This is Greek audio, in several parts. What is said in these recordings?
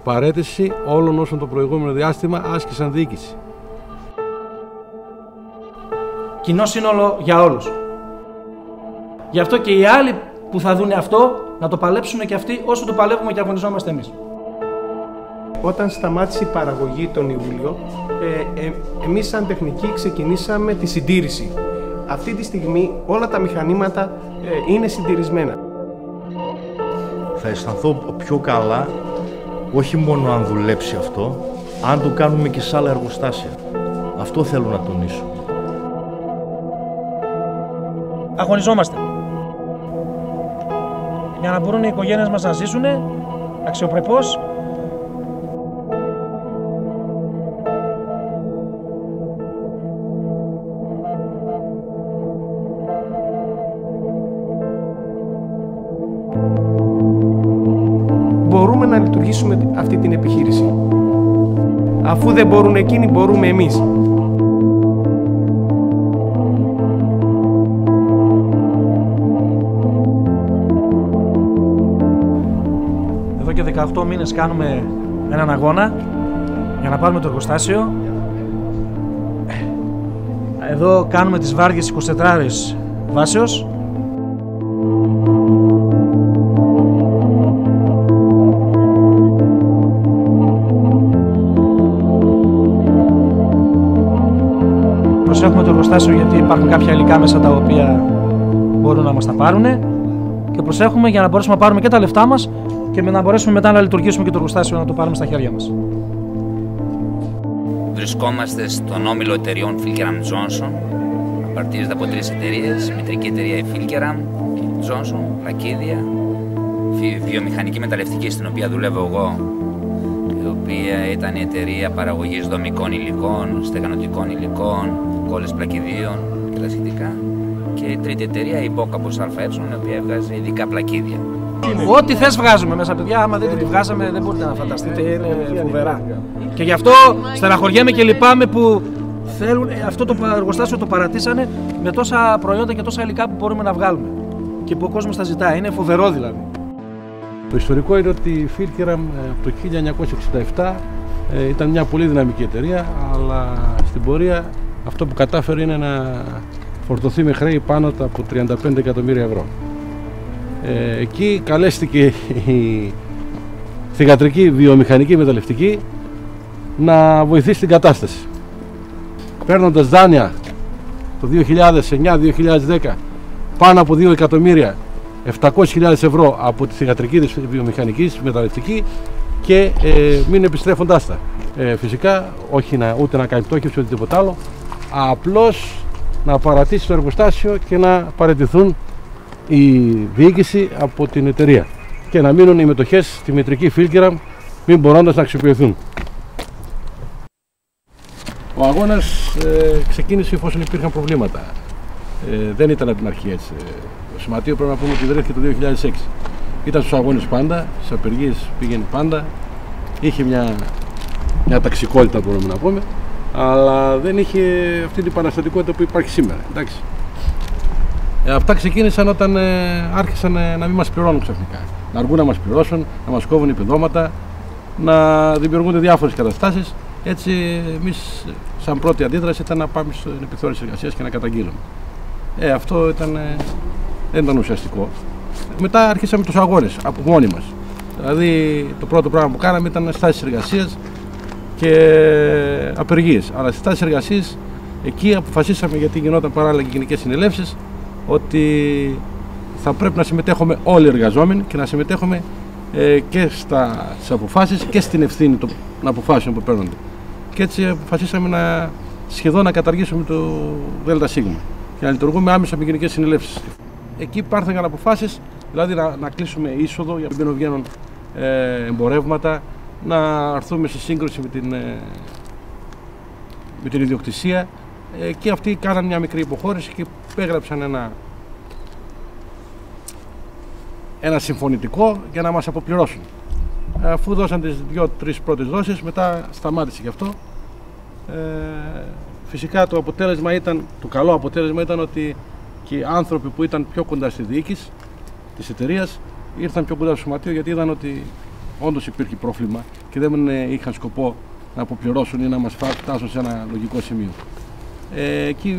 παραίτηση όλων όσων το προηγούμενο διάστημα άσκησαν διοίκηση. Κοινό σύνολο για όλους. Γι' αυτό και οι άλλοι που θα δουν αυτό, να το παλέψουν και αυτοί όσο το παλεύουμε και αγωνιζόμαστε εμείς. Όταν σταμάτησε η παραγωγή τον Ιούλιο, εμείς σαν τεχνικοί ξεκινήσαμε τη συντήρηση. Αυτή τη στιγμή όλα τα μηχανήματα είναι συντηρισμένα. Θα αισθανθώ πιο καλά, όχι μόνο αν δουλέψει αυτό, αν το κάνουμε και σε άλλα εργοστάσια. Αυτό θέλω να τονίσω. Αγωνιζόμαστε. Για να μπορούν οι οικογένειες μας να ζήσουν αξιοπρεπώς. Μπορούμε να λειτουργήσουμε αυτή την επιχείρηση. Αφού δεν μπορούν εκείνοι, μπορούμε εμείς. Εδώ και 18 μήνες κάνουμε έναν αγώνα για να πάρουμε το εργοστάσιο. Εδώ κάνουμε τις βάρδιες 24 ώρες βάσεως. Προσέχουμε το εργοστάσιο γιατί υπάρχουν κάποια υλικά μέσα τα οποία μπορούν να μας τα πάρουν και προσέχουμε για να μπορέσουμε να πάρουμε και τα λεφτά μας και να μπορέσουμε μετά να λειτουργήσουμε και το εργοστάσιο να το πάρουμε στα χέρια μας. Βρισκόμαστε στον όμιλο εταιριών Filkeram Johnson. Απαρτίζεται από 3 εταιρείες. Μητρική εταιρεία η Filkeram, Johnson, Πλακίδια, βιομηχανική μεταλλευτική στην οποία δουλεύω εγώ, η οποία ήταν η εταιρεία παραγωγής δομικών υλικών, στεγανοτικών υλικών, κόλλες πλακιδίων και τα σχετικά. Και η τρίτη εταιρεία, η Boca από ΑΕ, η οποία έβγαζε ειδικά πλακίδια. Ό,τι θες βγάζουμε μέσα, παιδιά. Άμα δεν τη βγάζαμε, δεν μπορείτε να φανταστείτε. Είναι φοβερά. Και γι' αυτό στεναχωριέμαι και λυπάμαι που θέλουν, αυτό το εργοστάσιο το παρατήσανε με τόσα προϊόντα και τόσα υλικά που μπορούμε να βγάλουμε. Και που ο κόσμος τα ζητάει. Είναι φοβερό δηλαδή. Το ιστορικό είναι ότι η Filkeram από το 1967 ήταν μια πολύ δυναμική εταιρεία, αλλά στην πορεία αυτό που κατάφερε είναι να φορτωθεί με χρέη πάνω από 35 εκατομμύρια ευρώ. Εκεί καλέστηκε η θυγατρική βιομηχανική μεταλλευτική να βοηθήσει την κατάσταση. Παίρνοντας δάνεια το 2009-2010 πάνω από 2 εκατομμύρια 700.000 ευρώ από τη θυγατρική της βιομηχανικής μεταλλευτική και μην επιστρέφοντάς τα. Φυσικά όχι ούτε να κάνει πτώχευση ούτε τίποτα άλλο, απλώς να παρατήσει το εργοστάσιο και να παραιτηθούν η διοίκηση από την εταιρεία και να μείνουν οι μετοχές στη μητρική Filkeram μην μπορώντας να αξιοποιηθούν. Ο αγώνας ξεκίνησε εφόσον υπήρχαν προβλήματα. Δεν ήταν από την αρχή έτσι. Το σωματείο πρέπει να πούμε ότι ιδρύθηκε το 2006. Ήταν στους αγώνες πάντα, στις απεργίες πήγαινε πάντα. Είχε μια ταξικότητα μπορούμε να πούμε, αλλά δεν είχε αυτή την παραστατικότητα που υπάρχει σήμερα. Εντάξει. Αυτά ξεκίνησαν όταν άρχισαν να μην μας πληρώνουν ξαφνικά. Να αργούν να μας πληρώσουν, να μας κόβουν επιδόματα, να δημιουργούνται διάφορες καταστάσεις. Έτσι, εμείς, σαν πρώτη αντίδραση, ήταν να πάμε στην επιθεώρηση εργασίας και να καταγγείλουμε. Αυτό δεν ήταν ουσιαστικό. Μετά αρχίσαμε τους αγώνες από μόνοι μας. Δηλαδή, το πρώτο πράγμα που κάναμε ήταν στάσεις εργασίας και απεργίες. Αλλά στις στάσεις εργασίας, εκεί αποφασίσαμε, γιατί γινόταν παράλληλα και γενικές συνελεύσεις, ότι θα πρέπει να συμμετέχουμε όλοι οι εργαζόμενοι και να συμμετέχουμε και στις αποφάσεις και στην ευθύνη των αποφάσεων που παίρνονται. Και έτσι αποφασίσαμε σχεδόν να καταργήσουμε το ΔΣ και να λειτουργούμε άμεσα με γενικές συνελεύσεις. Εκεί πάρθηκαν αποφάσεις, δηλαδή να κλείσουμε είσοδο για να βγαίνουν εμπορεύματα, να έρθουμε σε σύγκρουση με την ιδιοκτησία και αυτοί κάναν μια μικρή υποχώρηση και έγραψαν ένα συμφωνητικό για να μας αποπληρώσουν. Αφού δώσαν τις 2-3 πρώτες δόσεις, μετά σταμάτησε γι' αυτό. Φυσικά το καλό αποτέλεσμα ήταν ότι και οι άνθρωποι που ήταν πιο κοντά στη διοίκηση της εταιρείας ήρθαν πιο κοντά στο σωματείο, γιατί είδαν ότι όντως υπήρχε πρόβλημα και δεν είχαν σκοπό να αποπληρώσουν ή να μας φτάσουν σε ένα λογικό σημείο. Εκεί,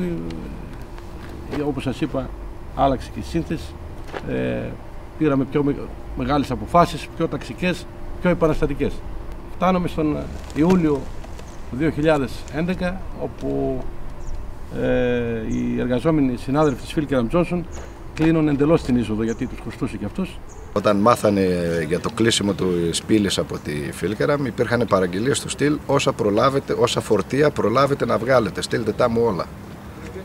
όπως σας είπα, άλλαξε και η σύνθεση. Πήραμε πιο μεγάλες αποφάσεις, πιο ταξικές, πιο επαναστατικές. Φτάνουμε στον Ιούλιο του 2011, όπου οι εργαζόμενοι συνάδελφοι της Φίλκεραμ Τζόνσον κλείνουν εντελώς την είσοδο, γιατί τους χρωστούσε και αυτούς. Όταν μάθανε για το κλείσιμο της πύλης από τη Φίλκεραμ, υπήρχαν παραγγελίες του στυλ όσα φορτία προλάβετε να βγάλετε, στείλτε τα μου όλα.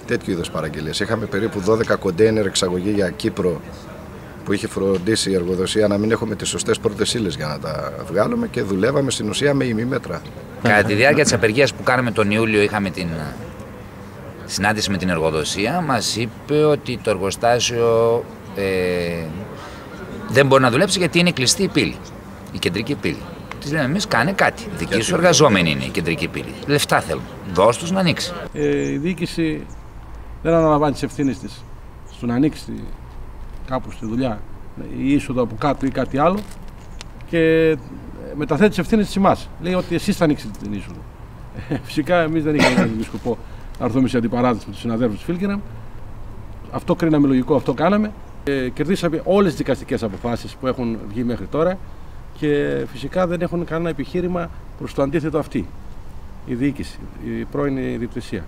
Τέτοιου είδους παραγγελίες. Είχαμε περίπου 12 κοντέινερ εξαγωγή για Κύπρο, που είχε φροντίσει η εργοδοσία να μην έχουμε τις σωστές πρώτες ύλες για να τα βγάλουμε, και δουλεύαμε στην ουσία με ημίμετρα. Κατά τη διάρκεια της απεργίας που κάναμε τον Ιούλιο, είχαμε την συνάντηση με την εργοδοσία. Μας είπε ότι το εργοστάσιο δεν μπορεί να δουλέψει γιατί είναι κλειστή η πύλη, η κεντρική πύλη. Της λέμε εμείς, κάνε κάτι. Δικοί σου εργαζόμενοι είναι η κεντρική πύλη. Λεφτά θέλουν. Δώσ' τους να ανοίξει. Η διοίκηση δεν αναλαμβάνει τις ευθύνες της στο να ανοίξει κάπου στη δουλειά η είσοδο από κάτω ή κάτι άλλο, και μεταθέτει τις ευθύνες της εμάς. Λέει ότι εσείς θα ανοίξετε την είσοδο. Φυσικά εμείς δεν είχαμε σκοπό να έρθουμε σε αντιπαράθεση με τους συναδέλφους της Φίλκεραμ. Αυτό κρίναμε λογικό, αυτό κάναμε. Κερδίσαμε όλες τις δικαστικές αποφάσεις που έχουν βγει μέχρι τώρα, και φυσικά δεν έχουν κανένα επιχείρημα προς το αντίθετο αυτή. Η διοίκηση, η πρώην ιδιοκτησία.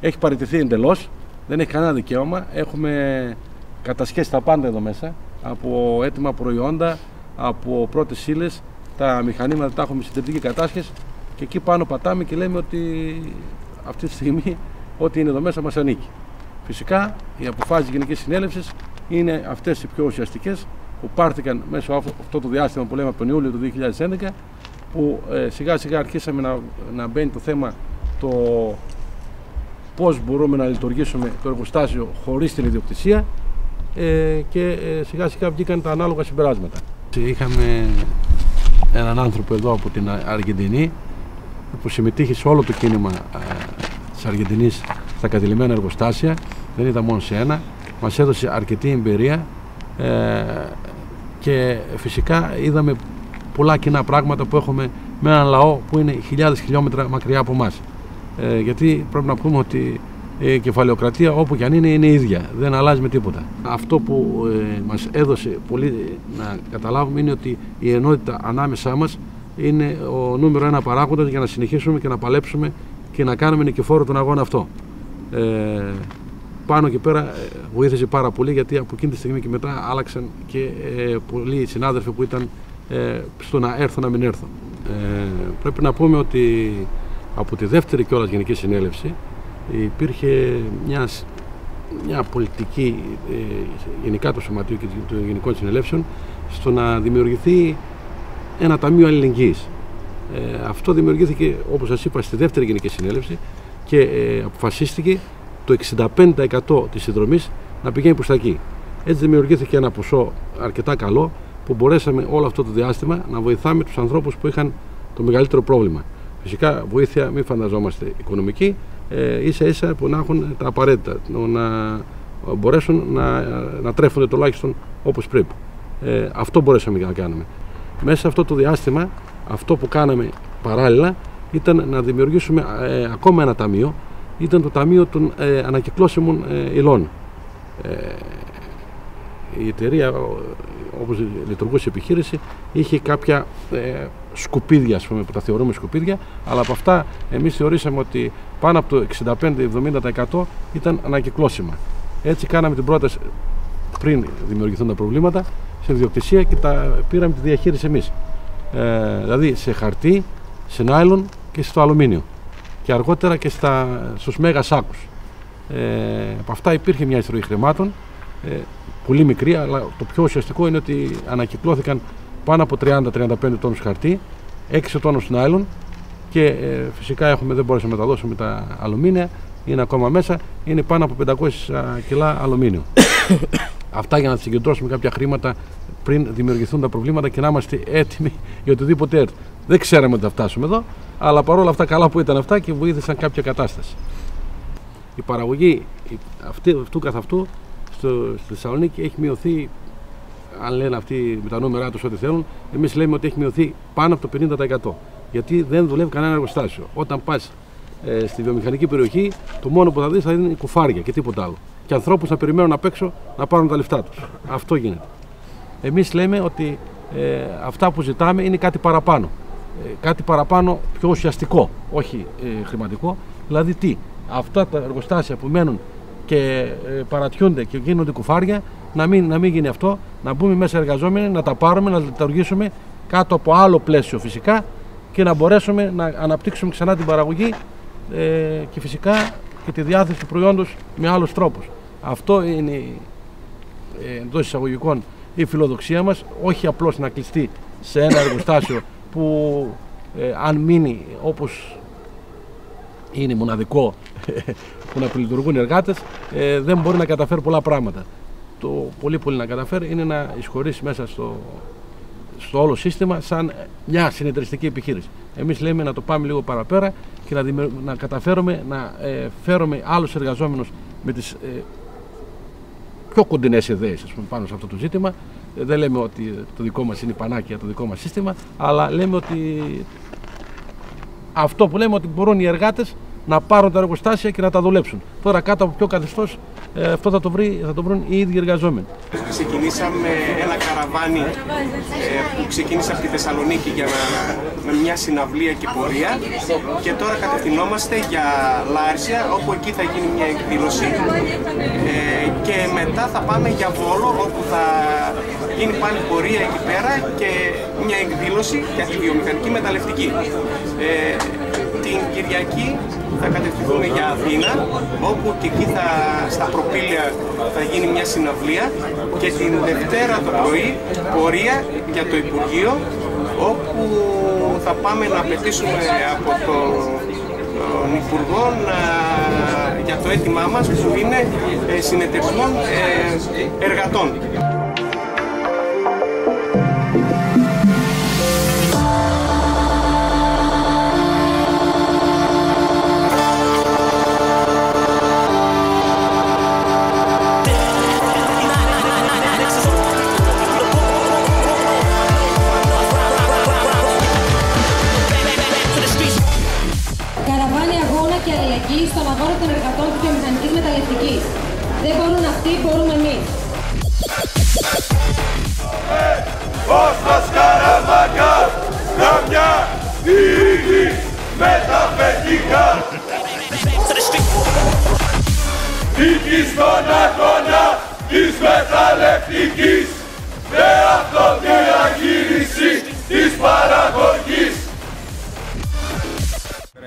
Έχει παραιτηθεί εντελώς, δεν έχει κανένα δικαίωμα. Έχουμε κατασχέσει τα πάντα εδώ μέσα, από έτοιμα προϊόντα, από πρώτες ύλες, τα μηχανήματα τα έχουμε στην τελική κατάσχεση, και εκεί πάνω πατάμε και λέμε ότι αυτή τη στιγμή ό,τι είναι εδώ μέσα μας ανήκει. Φυσικά οι αποφάσεις της Γενικής Συνέλευσης είναι αυτές οι πιο ουσιαστικές, που πάρθηκαν μέσω αυτό το διάστημα που λέμε από τον Ιούλιο του 2011, που σιγά σιγά αρχίσαμε να μπαίνει το θέμα το πώς μπορούμε να λειτουργήσουμε το εργοστάσιο χωρίς την ιδιοκτησία, και σιγά σιγά βγήκαν τα ανάλογα συμπεράσματα. Είχαμε έναν άνθρωπο εδώ από την Αργεντινή που συμμετείχε σε όλο το κίνημα της Αργεντινής στα κατηλημένα εργοστάσια, δεν ήταν μόνο σε ένα, μας έδωσε αρκετή εμπειρία, και φυσικά είδαμε πολλά κοινά πράγματα που έχουμε με έναν λαό που είναι χιλιάδες χιλιόμετρα μακριά από εμάς. Γιατί πρέπει να πούμε ότι η κεφαλαιοκρατία όπου και αν είναι ίδια, δεν αλλάζει με τίποτα. Αυτό που μας έδωσε πολύ να καταλάβουμε είναι ότι η ενότητα ανάμεσά μας είναι ο νούμερο ένα παράγοντας για να συνεχίσουμε και να παλέψουμε και να κάνουμε νικηφόρο τον αγώνα αυτό. Πάνω και πέρα βοήθησε πάρα πολύ, γιατί από εκείνη τη στιγμή και μετά άλλαξαν και πολλοί συνάδελφοι που ήταν στο να έρθω να μην έρθω. Πρέπει να πούμε ότι από τη δεύτερη κιόλας Γενική Συνέλευση υπήρχε μια πολιτική, γενικά το Σωματείο και των Γενικών Συνελεύσεων, στο να δημιουργηθεί ένα ταμείο αλληλεγγύης. Αυτό δημιουργήθηκε, όπως σας είπα, στη δεύτερη Γενική Συνέλευση, και αποφασίστηκε το 65% της συνδρομής να πηγαίνει προς τα εκεί. Έτσι δημιουργήθηκε ένα ποσό αρκετά καλό, που μπορέσαμε όλο αυτό το διάστημα να βοηθάμε τους ανθρώπους που είχαν το μεγαλύτερο πρόβλημα. Φυσικά βοήθεια, μην φανταζόμαστε οικονομική, ίσα ίσα που να έχουν τα απαραίτητα, να μπορέσουν να τρέφονται τουλάχιστον όπως πρέπει. Αυτό μπορέσαμε να κάνουμε. Μέσα σε αυτό το διάστημα, αυτό που κάναμε παράλληλα ήταν να δημιουργήσουμε ακόμα ένα ταμείο. Ήταν το Ταμείο των Ανακυκλώσιμων Υλών. Η εταιρεία, όπως λειτουργούσε η επιχείρηση, είχε κάποια σκουπίδια, ας πούμε, που τα θεωρούμε σκουπίδια, αλλά από αυτά εμείς θεωρήσαμε ότι πάνω από το 65-70% ήταν ανακυκλώσιμα. Έτσι κάναμε την πρόταση, πριν δημιουργηθούν τα προβλήματα, σε ιδιοκτησία, και τα πήραμε τη διαχείριση εμείς. Δηλαδή σε χαρτί, σε νάιλον και στο αλουμίνιο, και αργότερα και στους μέγα σάκους. Από αυτά υπήρχε μια εισρωή χρημάτων, πολύ μικρή, αλλά το πιο ουσιαστικό είναι ότι ανακυκλώθηκαν πάνω από 30-35 τόνους χαρτί, 6 τόνους νάιλον, και φυσικά δεν μπορέσαμε να τα δώσουμε τα αλουμίνια, είναι ακόμα μέσα, είναι πάνω από 500 κιλά αλουμίνιο. Αυτά για να συγκεντρώσουμε κάποια χρήματα πριν δημιουργηθούν τα προβλήματα και να είμαστε έτοιμοι για οτιδήποτε έρθει. Δεν ξέραμε ότι θα φτάσουμε εδώ, αλλά παρόλα αυτά καλά που ήταν αυτά και βοήθησαν κάποια κατάσταση. Η παραγωγή αυτού καθ' αυτού στη Θεσσαλονίκη έχει μειωθεί αν λένε αυτοί με τα νούμερα τους ό,τι θέλουν, εμείς λέμε ότι έχει μειωθεί πάνω από το 50%. Γιατί δεν δουλεύει κανένα εργοστάσιο. Όταν πας στη βιομηχανική περιοχή, το μόνο που θα δεις θα είναι κουφάρια και τίποτα άλλο. Και ανθρώπους να περιμένουν απ' έξω να πάρουν τα λεφτά τους. Αυτό γίνεται. Εμείς λέμε ότι αυτά που ζητάμε είναι κάτι παραπάνω. Κάτι παραπάνω πιο ουσιαστικό, όχι χρηματικό. Δηλαδή τι, αυτά τα εργοστάσια που μένουν και παρατιούνται και γίνονται κουφάρια, να μην γίνει αυτό, να μπούμε μέσα εργαζόμενοι, να τα πάρουμε, να λειτουργήσουμε κάτω από άλλο πλαίσιο φυσικά και να μπορέσουμε να αναπτύξουμε ξανά την παραγωγή και φυσικά και τη διάθεση του προϊόντος με άλλους τρόπους. Αυτό είναι εντός εισαγωγικών η φιλοδοξία μας, όχι απλώς να κλειστεί σε ένα εργοστάσιο που αν μείνει όπως είναι μοναδικό που να λειτουργούν οι εργάτες, δεν μπορεί να καταφέρει πολλά πράγματα. Το πολύ να καταφέρει είναι να εισχωρήσει μέσα στο όλο σύστημα σαν μια συνεταιριστική επιχείρηση. Εμείς λέμε να το πάμε λίγο παραπέρα και να καταφέρουμε να φέρουμε άλλους εργαζόμενους με τις πιο κοντινές ιδέες πάνω σε αυτό το ζήτημα. Δεν λέμε ότι το δικό μας είναι η πανάκια, το δικό μας σύστημα, αλλά λέμε ότι αυτό που λέμε ότι μπορούν οι εργάτες να πάρουν τα εργοστάσια και να τα δουλέψουν. Τώρα κάτω από ποιο καθεστώς αυτό θα το βρουν οι ίδιοι εργαζόμενοι. Ξεκινήσαμε ένα καραβάνι που ξεκίνησε από τη Θεσσαλονίκη με μια συναυλία και πορεία και τώρα κατευθυνόμαστε για Λάρισα, όπου εκεί θα γίνει μια εκδήλωση και μετά θα πάμε για Βόλο, όπου θα γίνει πάλι πορεία εκεί πέρα και μια εκδήλωση για τη βιομηχανική μεταλλευτική. Την Κυριακή θα κατευθυνθούμε για Αθήνα, όπου και εκεί στα Προπήλαια θα γίνει μια συναυλία και την Δευτέρα το πρωί πορεία για το Υπουργείο, όπου θα πάμε να απαιτήσουμε από τον Υπουργό για το αίτημά μας που είναι συνεταιρισμών εργατών. Στον αγώνα των εργατών της βιομηχανικής μεταλλευτικής. Δεν μπορούν αυτοί, μπορούμε εμείς. Ως τα Σκαραμάγκα, καμιά δίγη με τα παιδικά. Νίκη στον αγώνα της μεταλλευτικής, με αυτοδιαχείριση της παραγωγής.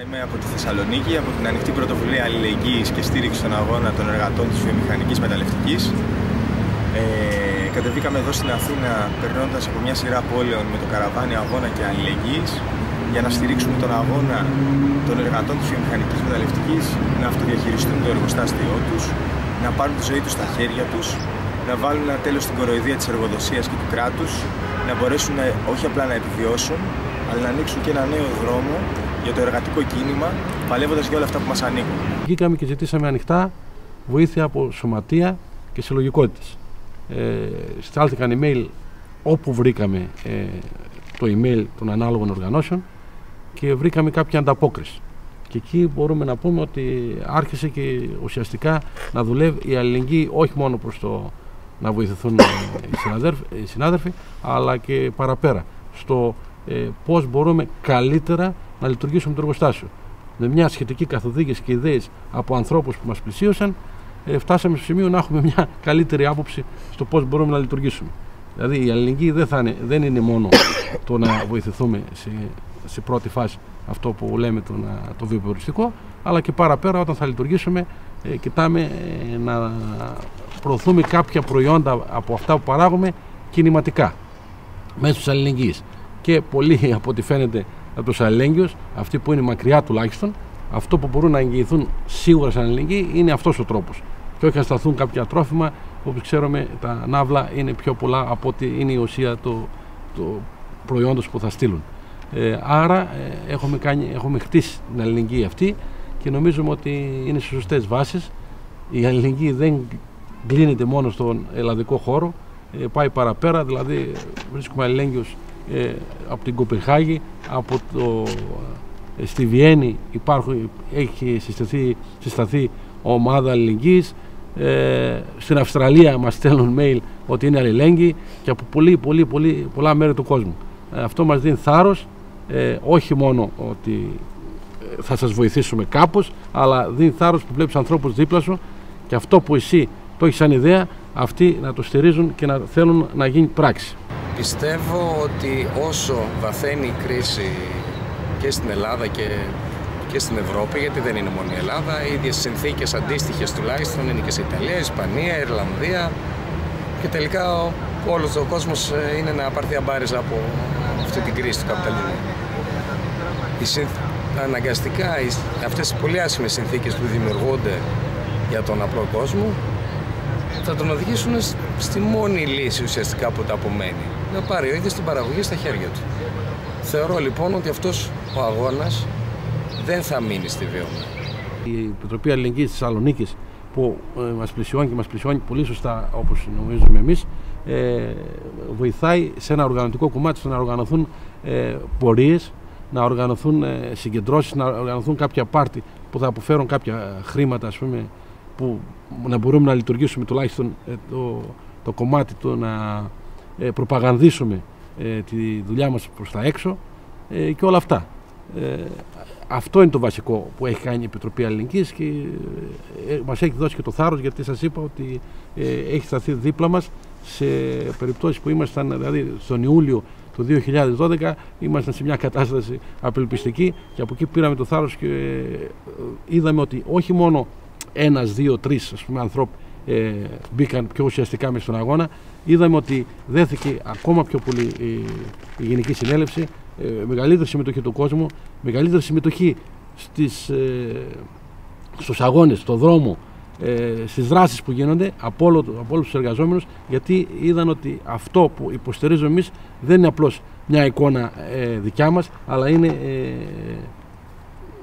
Είμαι από τη Θεσσαλονίκη, από την ανοιχτή πρωτοβουλία αλληλεγγύης και στήριξη στον αγώνα των εργατών της βιομηχανικής μεταλλευτικής. Κατεβήκαμε εδώ στην Αθήνα περνώντας από μια σειρά πόλεων με το καραβάνι αγώνα και αλληλεγγύης για να στηρίξουμε τον αγώνα των εργατών της βιομηχανικής μεταλλευτικής να αυτοδιαχειριστούν το εργοστάσιό τους, να πάρουν τη ζωή τους στα χέρια τους, να βάλουν ένα τέλος στην κοροϊδία της εργοδοσίας και του κράτους, να μπορέσουν όχι απλά να επιβιώσουν, αλλά να ανοίξουν και ένα νέο δρόμο για το εργατικό κίνημα, παλεύοντας για όλα αυτά που μας ανήκουν. Βγήκαμε και ζητήσαμε ανοιχτά βοήθεια από σωματεία και συλλογικότητες. Στάλθηκαν email όπου βρήκαμε το email των ανάλογων οργανώσεων και βρήκαμε κάποια ανταπόκριση. Και εκεί μπορούμε να πούμε ότι άρχισε και ουσιαστικά να δουλεύει η αλληλεγγύη όχι μόνο προς το να βοηθηθούν οι συνάδελφοι, αλλά και παραπέρα στο πώς μπορούμε καλύτερα να λειτουργήσουμε το εργοστάσιο. Με μια σχετική καθοδήγηση και ιδέες από ανθρώπους που μας πλησίωσαν, φτάσαμε στο σημείο να έχουμε μια καλύτερη άποψη στο πώς μπορούμε να λειτουργήσουμε. Δηλαδή η αλληλεγγύη δεν είναι μόνο το να βοηθηθούμε σε πρώτη φάση αυτό που λέμε το βιοπεριστικό, αλλά και παραπέρα όταν θα λειτουργήσουμε κοιτάμε να προωθούμε κάποια προϊόντα από αυτά που παράγουμε κινηματικά μέσω της αλληλεγγύης. Και πολλοί από ό,τι φαίνεται από τους αλληλέγγυους, αυτοί που είναι μακριά τουλάχιστον, αυτό που μπορούν να εγγυηθούν σίγουρα σαν αλληλεγγύη είναι αυτός ο τρόπος. Και όχι να σταθούν κάποια τρόφιμα, όπως ξέρουμε τα ναύλα είναι πιο πολλά από ό,τι είναι η ουσία του προϊόντος που θα στείλουν. Άρα έχουμε χτίσει την αλληλεγγύη αυτή και νομίζουμε ότι είναι σε σωστές βάσεις. Η αλληλεγγύη δεν κλείνεται μόνο στον ελλαδικό χώρο, πάει παραπέρα, δηλαδή βρίσκουμε αλληλέγγυους από την Κοπενχάγη, στη Βιέννη έχει συσταθεί ομάδα αλληλεγγύης, στην Αυστραλία μας στέλνουν mail ότι είναι αλληλέγγυοι και από πολλά μέρη του κόσμου. Αυτό μας δίνει θάρρος, όχι μόνο ότι θα σας βοηθήσουμε κάπως, αλλά δίνει θάρρος που βλέπεις ανθρώπους δίπλα σου και αυτό που εσύ το έχεις σαν ιδέα, αυτοί να το στηρίζουν και να θέλουν να γίνει πράξη. Πιστεύω ότι όσο βαθαίνει η κρίση και στην Ελλάδα και στην Ευρώπη, γιατί δεν είναι μόνο η Ελλάδα, οι ίδιες συνθήκες αντίστοιχες τουλάχιστον είναι και σε Ιταλία, Ισπανία, Ιρλανδία και τελικά όλος ο κόσμος είναι να πάρθει αμπάριζα από αυτή την κρίση του καπιταλισμού. Αναγκαστικά αυτές οι πολύ άσχημες συνθήκες που δημιουργούνται για τον απλό κόσμο θα τον οδηγήσουν στη μόνη λύση ουσιαστικά που τα απομένει. Να πάρει ο ίδιος την παραγωγή στα χέρια του. Θεωρώ λοιπόν ότι αυτός ο αγώνας δεν θα μείνει στη βίωμα. Η Επιτροπή Αλληλεγγύης της Θεσσαλονίκης που μας πλησιώνει πολύ σωστά, όπως νομίζουμε εμείς, βοηθάει σε ένα οργανωτικό κομμάτι, στο να οργανωθούν πορείες, να οργανωθούν συγκεντρώσεις, να οργανωθούν κάποια πάρτι που θα αποφέρουν κάποια χρήματα, ας πούμε, που να μπορούμε να λειτουργήσουμε τουλάχιστον το κομμάτι του να προπαγανδίσουμε τη δουλειά μας προς τα έξω και όλα αυτά. Αυτό είναι το βασικό που έχει κάνει η Επιτροπή Αλληλεγγύης και μας έχει δώσει και το θάρρος, γιατί σας είπα ότι έχει σταθεί δίπλα μας σε περιπτώσεις που ήμασταν, δηλαδή στον Ιούλιο του 2012 ήμασταν σε μια κατάσταση απελπιστική και από εκεί πήραμε το θάρρος και είδαμε ότι όχι μόνο ένας, δύο, τρεις ανθρώποι μπήκαν πιο ουσιαστικά μες στον αγώνα, είδαμε ότι δέθηκε ακόμα πιο πολύ η Γενική Συνέλευση, μεγαλύτερη συμμετοχή του κόσμου, μεγαλύτερη συμμετοχή στους αγώνες, στον δρόμο, στις δράσεις που γίνονται από όλους τους εργαζόμενους, γιατί είδαν ότι αυτό που υποστηρίζουμε εμείς δεν είναι απλώς μια εικόνα δικιά μας, αλλά είναι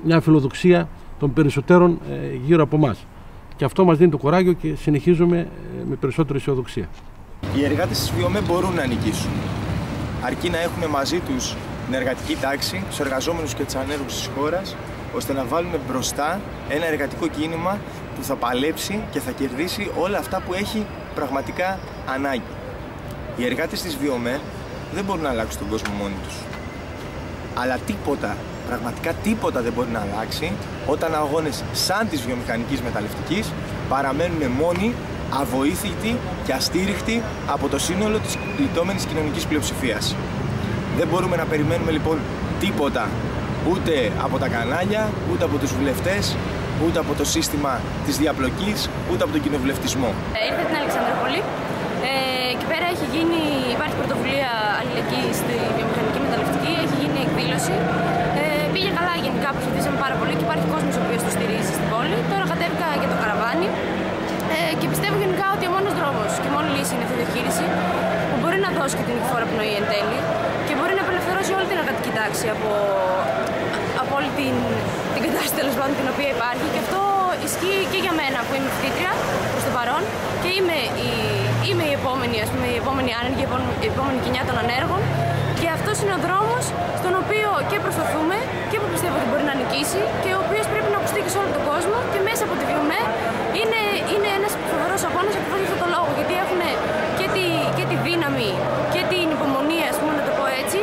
μια φιλοδοξία των περισσότερων γύρω από εμάς. Και αυτό μας δίνει το κουράγιο και συνεχίζουμε με περισσότερη αισιοδοξία. Οι εργάτες της ΒΙΟΜΕ μπορούν να νικήσουν, αρκεί να έχουν μαζί τους την εργατική τάξη, τους εργαζόμενους και τους ανέργους της χώρας, ώστε να βάλουμε μπροστά ένα εργατικό κίνημα που θα παλέψει και θα κερδίσει όλα αυτά που έχει πραγματικά ανάγκη. Οι εργάτες της ΒΙΟΜΕ δεν μπορούν να αλλάξουν τον κόσμο μόνοι τους. Αλλά τίποτα, πραγματικά τίποτα δεν μπορεί να αλλάξει όταν αγώνες σαν της βιομηχανικής μεταλλευτικής παραμένουν μόνοι, αβοήθητοι και αστήριχτοι από το σύνολο της πληττόμενης κοινωνικής πλειοψηφίας. Δεν μπορούμε να περιμένουμε λοιπόν τίποτα ούτε από τα κανάλια, ούτε από τους βουλευτές, ούτε από το σύστημα της διαπλοκής, ούτε από τον κοινοβουλευτισμό. Ήρθα την Αλεξανδρούπολη. Εκεί πέρα υπάρχει πρωτοβουλία αλληλεγγύης στη βιομηχανική μεταλλευτική, έχει γίνει εκδήλωση. Πήγε καλά γενικά, προσπαθήσαμε πάρα πολύ και υπάρχει κόσμος ο οποίος το στηρίζει στην πόλη. Τώρα κατέβηκα για το καραβάνι και πιστεύω γενικά ότι ο μόνος δρόμος και η μόνη λύση είναι αυτή η διαχείριση που μπορεί να δώσει και την νικηφόρα πνοή εν τέλει και μπορεί να απελευθερώσει όλη την εργατική τάξη από όλη την κατάσταση τέλος πάντων την οποία υπάρχει, και αυτό ισχύει και για μένα που είμαι φοιτήτρια προς το παρόν και είμαι η επόμενη άνεργη, η επόμενη γενιά των ανέργων, και αυτός είναι ο δρόμος στον οποίο και προσπαθούμε και που πιστεύω ότι μπορεί να νικήσει και ο οποίος πρέπει να ακουστεί και σε όλο τον κόσμο, και μέσα από τη ΒΙΟΜΕ είναι ένας φοβερός αγώνας ακριβώς για αυτόν τον λόγο, γιατί έχουν και τη δύναμη και την υπομονή, ας πούμε, να το πω έτσι,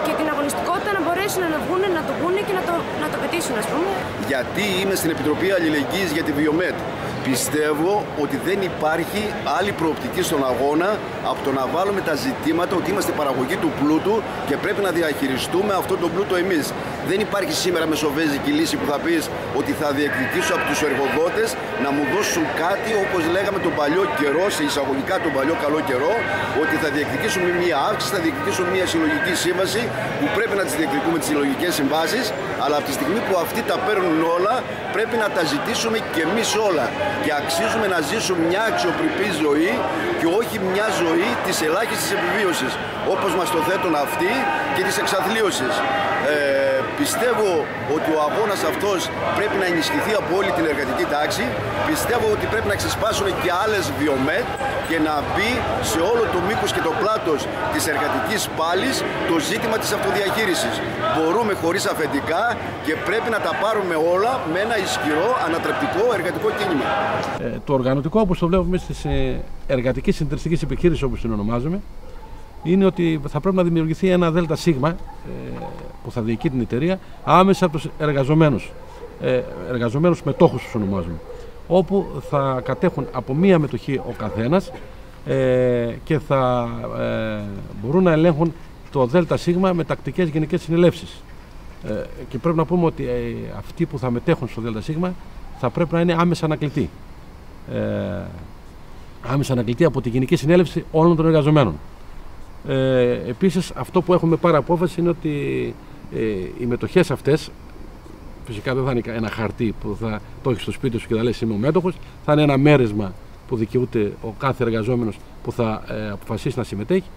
και την αγωνιστικότητα να μπορέσουν να βγουν, να το πούνε και να το πετύσουν, ας πούμε. Γιατί είμαι στην Επιτροπή Αλληλεγγύης για τη ΒΙΟΜΕ. Πιστεύω ότι δεν υπάρχει άλλη προοπτική στον αγώνα από το να βάλουμε τα ζητήματα ότι είμαστε παραγωγή του πλούτου και πρέπει να διαχειριστούμε αυτό τον πλούτο εμείς. Δεν υπάρχει σήμερα μεσοβέζικη λύση που θα πεις ότι θα διεκδικήσω από τους εργοδότες να μου δώσουν κάτι όπως λέγαμε τον παλιό καιρό, σε εισαγωγικά τον παλιό καλό καιρό, ότι θα διεκδικήσουμε μία αύξηση, θα διεκδικήσουμε μία συλλογική σύμβαση που πρέπει να τις διεκδικούμε τις συλλογικές συμβάσεις, αλλά από τη στιγμή που αυτοί τα παίρνουν όλα πρέπει να τα ζητήσουμε και εμείς όλα. Και αξίζουμε να ζήσουμε μια αξιοπρεπή ζωή και όχι μια ζωή της ελάχιστης επιβίωσης, όπως μας το θέτουν αυτοί, και της εξαθλίωσης. Πιστεύω ότι ο αγώνας αυτός πρέπει να ενισχυθεί από όλη την εργατική τάξη. Πιστεύω ότι πρέπει να ξεσπάσουν και άλλες βιομέτ και να μπει σε όλο το μήκος και το πλάτος της εργατικής πάλης το ζήτημα της αυτοδιαχείρισης. Μπορούμε χωρίς αφεντικά και πρέπει να τα πάρουμε όλα με ένα ισχυρό ανατρεπτικό εργατικό κίνημα. Το οργανωτικό, όπως το βλέπουμε στις εργατικές συντηρητικές επιχείρησεις, όπως την ονομάζουμε, είναι ότι θα πρέπει να δημιουργηθεί ένα ΔΣ που θα διοικεί την εταιρεία άμεσα από τους εργαζομένους μετόχους, τους ονομάζουμε, όπου θα κατέχουν από μία μετοχή ο καθένας και θα μπορούν να ελέγχουν το ΔΣ με τακτικές γενικές συνελεύσεις. Και πρέπει να πούμε ότι αυτοί που θα μετέχουν στο ΔΣ θα πρέπει να είναι άμεσα ανακλητοί. Άμεσα ανακλητοί από τη Γενική Συνέλευση όλων των εργαζομένων. Επίσης, αυτό που έχουμε πάρει απόφαση είναι ότι οι μετοχές αυτές, φυσικά δεν θα είναι ένα χαρτί που θα το έχει στο σπίτι σου και θα λες είμαι ο μέτοχος, θα είναι ένα μέρισμα που δικαιούται ο κάθε εργαζόμενος που θα αποφασίσει να συμμετέχει,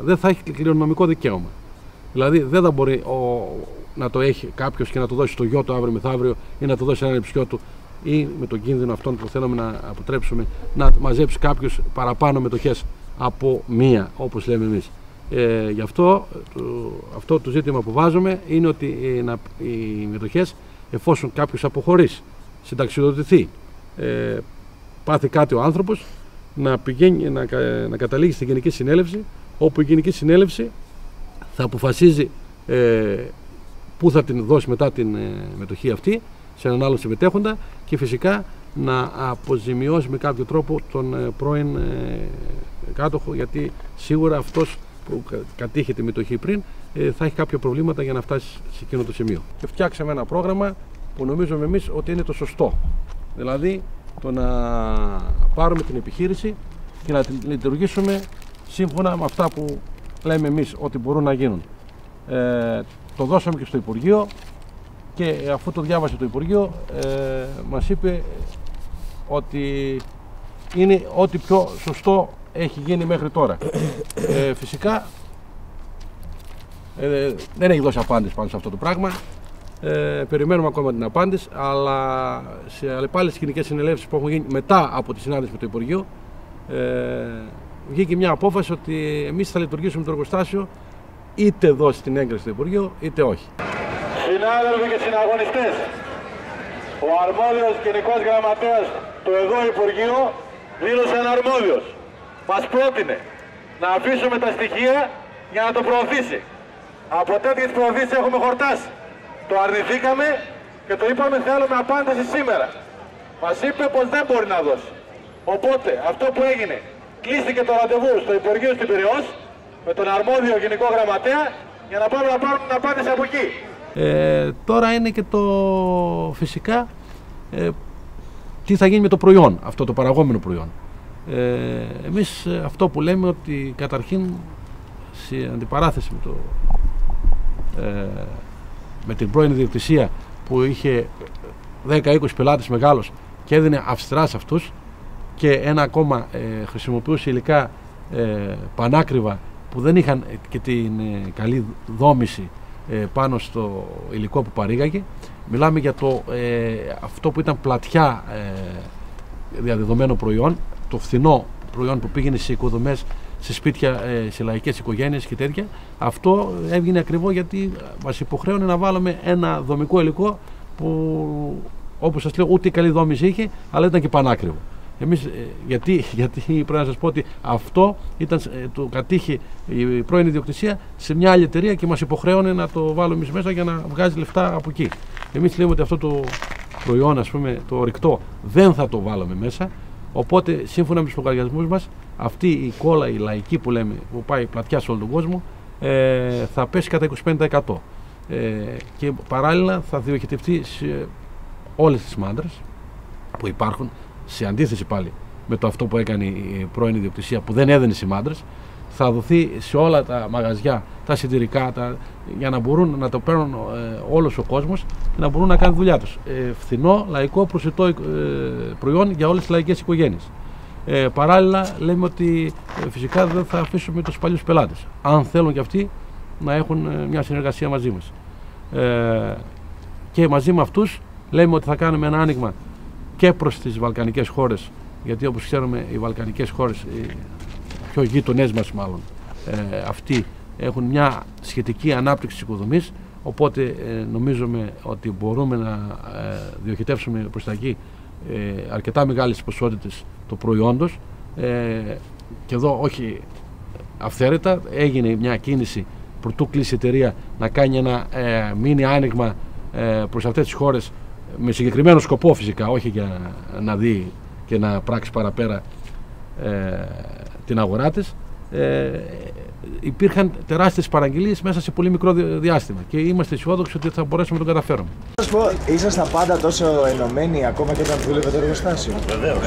δεν θα έχει κληρονομικό δικαίωμα. Δηλαδή δεν θα μπορεί να το έχει κάποιος και να το δώσει στο γιο του αύριο μεθαύριο ή να το δώσει έναν υψιό του, ή με τον κίνδυνο αυτόν που θέλουμε να αποτρέψουμε να μαζέψει κάποιος παραπάνω μετοχές από μία, όπως λέμε εμείς. Γι' αυτό το ζήτημα που βάζουμε είναι ότι οι μετοχές, εφόσον κάποιος αποχωρήσει, συνταξιοδοτηθεί, πάθει κάτι ο άνθρωπος, να πηγαίνει να καταλήγει στη Γενική Συνέλευση, όπου η Γενική Συνέλευση θα αποφασίζει πού θα την δώσει μετά την μετοχή αυτή σε έναν άλλο συμμετέχοντα και φυσικά να αποζημιώσει με κάποιο τρόπο τον πρώην κάτοχο, γιατί σίγουρα αυτός που κατήχε τη μετοχή πριν θα έχει κάποια προβλήματα για να φτάσει σε εκείνο το σημείο. Και φτιάξαμε ένα πρόγραμμα που νομίζουμε εμείς ότι είναι το σωστό. Δηλαδή το να πάρουμε την επιχείρηση και να την λειτουργήσουμε σύμφωνα με αυτά που λέμε εμείς ότι μπορούν να γίνουν. Το δώσαμε και στο Υπουργείο και αφού το διάβασε το Υπουργείο μας είπε ότι είναι ό,τι πιο σωστό έχει γίνει μέχρι τώρα. Φυσικά δεν έχει δώσει απάντηση πάνω σε αυτό το πράγμα. Περιμένουμε ακόμα την απάντηση, αλλά σε αλλεπάλληλες κοινικές συνελεύσεις που έχουν γίνει μετά από τη συνάντηση με το Υπουργείο βγήκε μια απόφαση ότι εμείς θα λειτουργήσουμε το εργοστάσιο είτε δώσει την έγκριση στο Υπουργείο είτε όχι. Συνάδελφοι και συναγωνιστές, ο αρμόδιος Γενικός Γραμματέας του εδώ Υπουργείου δήλωσε αναρμόδιος. Μας πρότεινε να αφήσουμε τα στοιχεία για να το προωθήσει. Από τέτοιες προωθήσεις έχουμε χορτάσει. Το αρνηθήκαμε και το είπαμε θέλουμε απάντηση σήμερα. Μας είπε πως δεν μπορεί να δώσει. Οπότε αυτό που έγινε, κλείστηκε το ραντεβού στο Υπουργείο στην Πειραιώς με τον αρμόδιο Γενικό Γραμματέα για να πάμε να πάρουμε την απάντηση από εκεί. Τώρα είναι και το φυσικά τι θα γίνει με το προϊόν, αυτό το παραγόμενο προϊόν. Εμείς αυτό που λέμε ότι καταρχήν σε αντιπαράθεση με την πρώην ιδιοκτησία που είχε 10-20 πελάτες μεγάλους και έδινε αυστηρά σε αυτούς και ένα ακόμα χρησιμοποιούσε υλικά πανάκριβα που δεν είχαν και την καλή δόμηση πάνω στο υλικό που παρήγαγε. Μιλάμε για αυτό που ήταν πλατιά διαδεδομένο προϊόν, το φθηνό προϊόν που πήγαινε σε οικοδομές, σε σπίτια, σε λαϊκές οικογένειες και τέτοια. Αυτό έβγαινε ακριβώς γιατί μας υποχρέωνε να βάλουμε ένα δομικό υλικό που, όπως σας λέω, ούτε καλή δόμηση είχε, αλλά ήταν και πανάκριβο. Εμείς, γιατί πρέπει να σας πω ότι αυτό το κατήχε η πρώην ιδιοκτησία σε μια άλλη εταιρεία και μας υποχρέωνε να το βάλουμε εμείς μέσα για να βγάζει λεφτά από εκεί. Εμείς λέμε ότι αυτό το προϊόν, ας πούμε, το ορυκτό, δεν θα το βάλουμε μέσα. Οπότε, σύμφωνα με τους λογαριασμούς μας, αυτή η κόλλα, η λαϊκή που λέμε, που πάει πλατιά σε όλο τον κόσμο, θα πέσει κατά 25%. Και παράλληλα θα διοχετευτεί σε όλες τις μάντρες που υπάρχουν, σε αντίθεση πάλι με το αυτό που έκανε η πρώην ιδιοκτησία που δεν έδαινε σημάντρες, θα δοθεί σε όλα τα μαγαζιά, τα συντηρικά, για να μπορούν να το παίρνουν όλος ο κόσμος και να μπορούν να κάνουν δουλειά τους. Φθηνό, λαϊκό, προσιτό προϊόν για όλες τις λαϊκές οικογένειες. Παράλληλα λέμε ότι φυσικά δεν θα αφήσουμε τους παλιούς πελάτες. Αν θέλουν και αυτοί να έχουν μια συνεργασία μαζί μας. Και μαζί με αυτούς λέμε ότι θα κάνουμε ένα άνοιγμα και προς τις βαλκανικές χώρες, γιατί όπως ξέρουμε οι βαλκανικές χώρες, οι πιο γείτονές μας μάλλον, αυτοί έχουν μια σχετική ανάπτυξη της οικοδομής, οπότε νομίζουμε ότι μπορούμε να διοχετεύσουμε προς τα εκεί αρκετά μεγάλες ποσότητες του προϊόντος, και εδώ όχι αυθαίρετα έγινε μια κίνηση προτού κλείσει η εταιρεία να κάνει ένα μίνι άνοιγμα προς αυτές τις χώρες με συγκεκριμένο σκοπό φυσικά, όχι για να δει και να πράξει παραπέρα την αγορά της. Υπήρχαν τεράστιες παραγγελίες μέσα σε πολύ μικρό διάστημα και είμαστε αισιόδοξοι ότι θα μπορέσουμε να το καταφέρουμε. Θα σας πω, ήσασταν πάντα τόσο ενωμένοι ακόμα και όταν δούλευε το εργοστάσιο? Βεβαίως.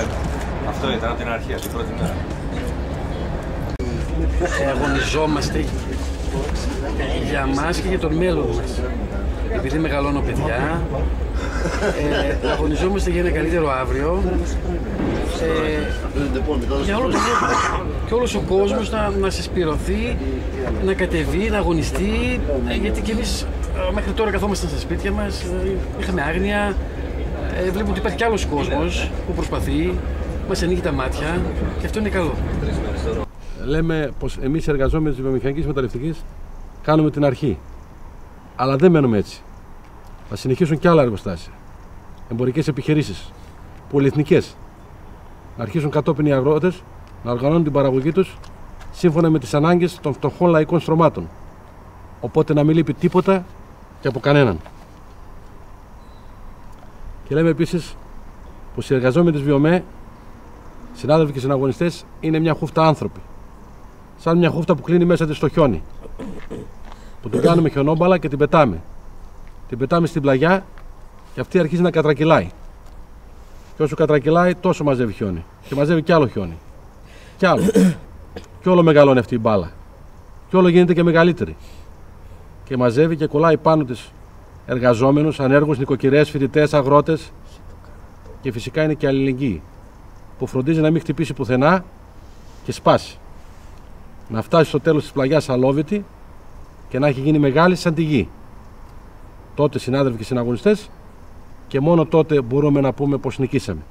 Αυτό ήταν από την αρχή, στην πρώτη μέρα. Αγωνιζόμαστε για μας και για τον μέλλον μας. Επειδή μεγαλώνω παιδιά, αγωνιζόμαστε για ένα καλύτερο αύριο, για όλο τον κόσμο. Και όλος ο κόσμος να συσπηρωθεί, να κατεβεί, να αγωνιστεί, γιατί και εμείς μέχρι τώρα καθόμασταν στα σπίτια μας, είχαμε άγνοια, βλέπουμε ότι υπάρχει κι άλλος κόσμος που προσπαθεί, μας ανοίγει τα μάτια και αυτό είναι καλό. Λέμε πως εμείς οι εργαζόμενοι της βιομηχανικής μεταλλευτικής κάνουμε την αρχή, αλλά δεν μένουμε έτσι. Θα συνεχίσουν κι άλλα εργοστάσια, εμπορικές επιχειρήσεις, πολυεθνικές. Να αρχίσουν κατόπιν οι αγρότες να οργανώνουν την παραγωγή τους σύμφωνα με τις ανάγκες των φτωχών λαϊκών στρωμάτων. Οπότε να μην λείπει τίποτα και από κανέναν. Και λέμε επίσης πως οι εργαζόμενοι της ΒΙΟΜΕ, συνάδελφοι και συναγωνιστές, είναι μια χούφτα άνθρωποι. Σαν μια χούφτα που κλείνει μέσα της στο χιόνι. Που την κάνουμε χιονόμπαλα και την πετάμε. Την πετάμε στην πλαγιά και αυτή αρχίζει να κατρακυλάει. Και όσο κατρακυλάει, τόσο μαζεύει χιόνι. Και μαζεύει κι άλλο χιόνι. Κι άλλο. Και όλο μεγαλώνει αυτή η μπάλα. Και όλο γίνεται και μεγαλύτερη. Και μαζεύει και κολλάει πάνω της εργαζόμενους, ανέργους, νοικοκυρές, φοιτητές, αγρότες. Και φυσικά είναι και αλληλεγγύη. Που φροντίζει να μην χτυπήσει πουθενά και σπάσει. Να φτάσει στο τέλος της πλαγιάς αλόβητη και να έχει γίνει μεγάλη σαν τη γη. Τότε, συνάδελφοι και συναγωνιστές, και μόνο τότε μπορούμε να πούμε πως νικήσαμε.